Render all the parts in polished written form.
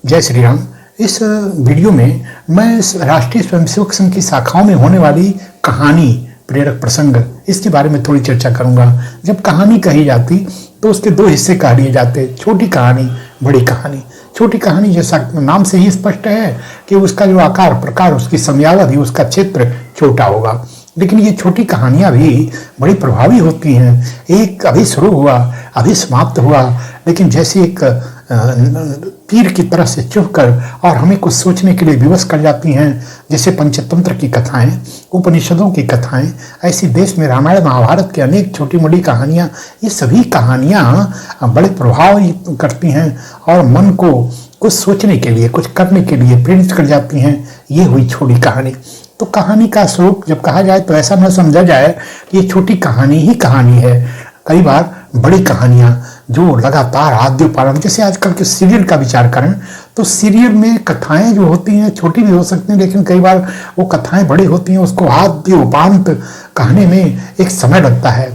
जय श्री राम। इस वीडियो में मैं राष्ट्रीय स्वयंसेवक संघ की शाखाओं में होने वाली कहानी, प्रेरक प्रसंग, इसके बारे में थोड़ी चर्चा करूंगा। जब कहानी कही जाती तो उसके दो हिस्से कह दिए जाते, छोटी कहानी, बड़ी कहानी। छोटी कहानी जैसा नाम से ही स्पष्ट है कि उसका जो आकार प्रकार, उसकी समयावधि, उसका क्षेत्र छोटा होगा। लेकिन ये छोटी कहानियां भी बड़ी प्रभावी होती हैं। एक अभी शुरू हुआ, अभी समाप्त हुआ, लेकिन जैसे एक तीर की तरह से चुभकर और हमें कुछ सोचने के लिए विवश कर जाती हैं। जैसे पंचतंत्र की कथाएं, उपनिषदों की कथाएं, ऐसी देश में रामायण महाभारत की अनेक छोटी मोटी कहानियां, ये सभी कहानियां बड़े प्रभाव करती हैं और मन को कुछ सोचने के लिए, कुछ करने के लिए प्रेरित कर जाती हैं। ये हुई छोटी कहानी। तो कहानी का स्वरूप जब कहा जाए तो ऐसा न समझा जाए कि ये छोटी कहानी ही कहानी है। कई बार बड़ी कहानियां जो लगातार आद्योपारण, जैसे आजकल के सीरियल का विचार करें तो सीरियल में कथाएं जो होती हैं छोटी भी हो सकती हैं, लेकिन कई बार वो कथाएं बड़ी होती हैं। उसको आद्योपांत कहने में एक समय लगता है।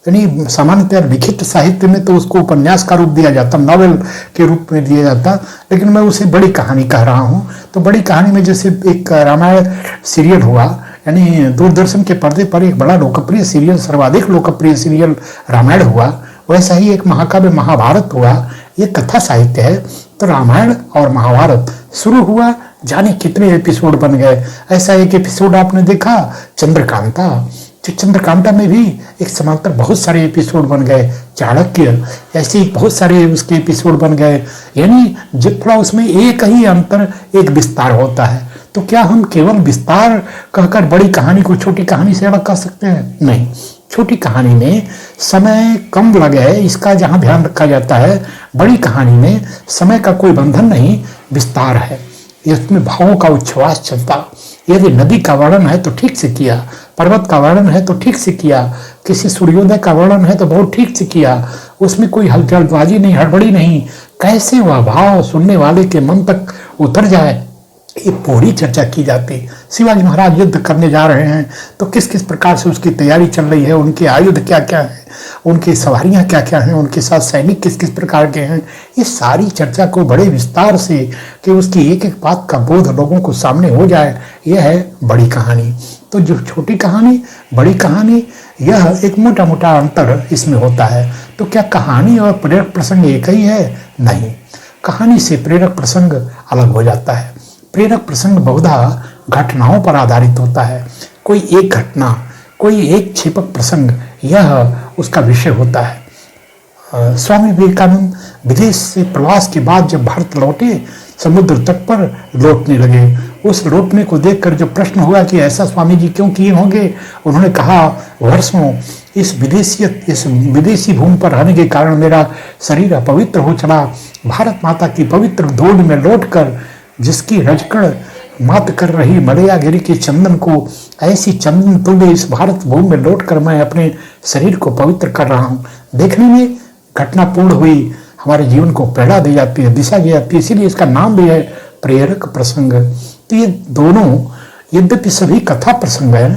यानी सामान्यतः लिखित साहित्य में तो उसको उपन्यास का रूप दिया जाता, नॉवेल के रूप में दिया जाता, लेकिन मैं उसे बड़ी कहानी कह रहा हूँ। तो बड़ी कहानी में जैसे एक रामायण सीरियल हुआ, यानी दूरदर्शन के पर्दे पर एक बड़ा लोकप्रिय सीरियल, सर्वाधिक लोकप्रिय सीरियल रामायण हुआ, वैसा ही एक महाकाव्य महाभारत हुआ। ये कथा साहित्य है। तो रामायण और महाभारत शुरू हुआ, जाने कितने एपिसोड बन गए। ऐसा एक एपिसोड आपने देखा चंद्रकांता, चंद्रकांता में भी एक समांतर बहुत सारे एपिसोड बन गए। चाणक्य, ऐसे ही बहुत सारे उसके एपिसोड बन गए। यानी जब थोड़ा उसमें एक ही अंतर, एक विस्तार होता है। तो क्या हम केवल विस्तार कहकर बड़ी कहानी को छोटी कहानी से अलग कर सकते हैं? नहीं। छोटी कहानी में समय कम लगे, इसका जहां ध्यान रखा जाता है। बड़ी कहानी में समय का कोई बंधन नहीं, विस्तार है। इसमें भावों का उच्छ्वास चलता। यदि नदी का वर्णन है तो ठीक से किया, पर्वत का वर्णन है तो ठीक से किया, किसी सूर्योदय का वर्णन है तो बहुत ठीक से किया। उसमें कोई जल्दबाजी नहीं, हड़बड़ी नहीं। कैसे वह भाव सुनने वाले के मन तक उतर जाए, ये पूरी चर्चा की जाती। शिवाजी महाराज युद्ध करने जा रहे हैं तो किस किस प्रकार से उसकी तैयारी चल रही है, उनके आयुध क्या क्या है, उनकी सवारियां क्या क्या हैं, उनके साथ सैनिक किस किस प्रकार के हैं। ये सारी चर्चा को बड़े विस्तार से, कि उसकी एक एक बात का बोध लोगों को सामने हो जाए, यह है बड़ी कहानी। तो जो छोटी कहानी, बड़ी कहानी, यह एक मोटा मोटा अंतर इसमें होता है। तो क्या कहानी और प्रेरक प्रसंग एक ही है? नहीं, कहानी से प्रेरक प्रसंग अलग हो जाता है। प्रेरक प्रसंग बहुधा घटनाओं पर आधारित होता है। कोई एक घटना, कोई एक क्षेपक प्रसंग, यह उसका विषय होता है। स्वामी विवेकानंद विदेश से प्रवास के बाद जब भारत लौटे, समुद्र तट पर लौटने लगे। उस लौटने को देखकर जो प्रश्न हुआ कि ऐसा स्वामी जी क्यों किए होंगे, उन्होंने कहा, वर्षों इस विदेशी भूमि पर रहने के कारण मेरा शरीर अपवित्र हो चला। भारत माता की पवित्र धूल में लौटकर जिसकी रजकण मात कर रही मलयागिरी के चंदन को, ऐसी चंदन तुल्य इस भारत भूमि में लौटकर मैं अपने शरीर को पवित्र कर रहा हूँ। देखने में घटना पूर्ण हुई, हमारे जीवन को प्रेरणा दी जाती है, दिशा दी जाती है। इसीलिए इसका नाम भी है प्रेरक प्रसंग। तो ये दोनों, यद्यपि सभी कथा प्रसंग है,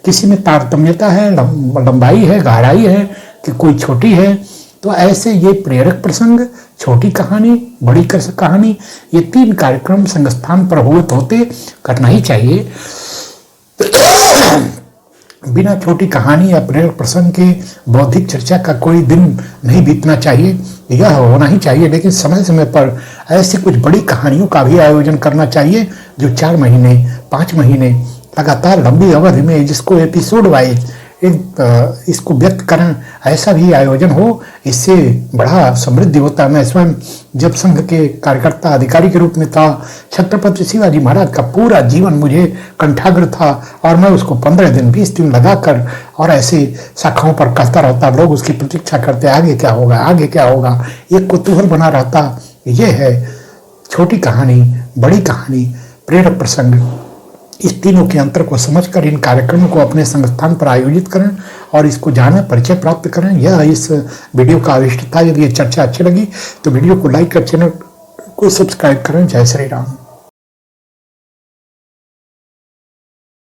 किसी में तारतम्यता है, लंबाई है, गहराई है, कि कोई छोटी है, तो ऐसे ये प्रेरक प्रसंग, छोटी कहानी, बड़ी कहानी, ये तीन कार्यक्रम संस्थान पर होते करना ही चाहिए। बिना छोटी कहानी या प्रेरक प्रसंग के बौद्धिक चर्चा का कोई दिन नहीं बीतना चाहिए। यह होना ही चाहिए, लेकिन समय समय पर ऐसी कुछ बड़ी कहानियों का भी आयोजन करना चाहिए, जो 4 महीने 5 महीने लगातार लंबी अवधि में, जिसको एपिसोड वाइज इसको व्यक्त करें, ऐसा भी आयोजन हो। इससे बड़ा समृद्धि होता है। मैं स्वयं जब संघ के कार्यकर्ता अधिकारी के रूप में था, छत्रपति शिवाजी महाराज का पूरा जीवन मुझे कंठाग्र था, और मैं उसको 15 दिन 20 दिन लगाकर और ऐसे शाखाओं पर कहता रहता। लोग उसकी प्रतीक्षा करते, आगे क्या होगा, आगे क्या होगा, एक कुतूहल बना रहता। ये है छोटी कहानी, बड़ी कहानी, प्रेरक प्रसंग। इस तीनों के अंतर को समझकर इन कार्यक्रमों को अपने संस्थान पर आयोजित करें और इसको जाने, परिचय प्राप्त करें। यह इस वीडियो का अविष्ट था। यदि ये चर्चा अच्छी लगी तो वीडियो को लाइक कर, चैनल को सब्सक्राइब करें। जय श्री राम।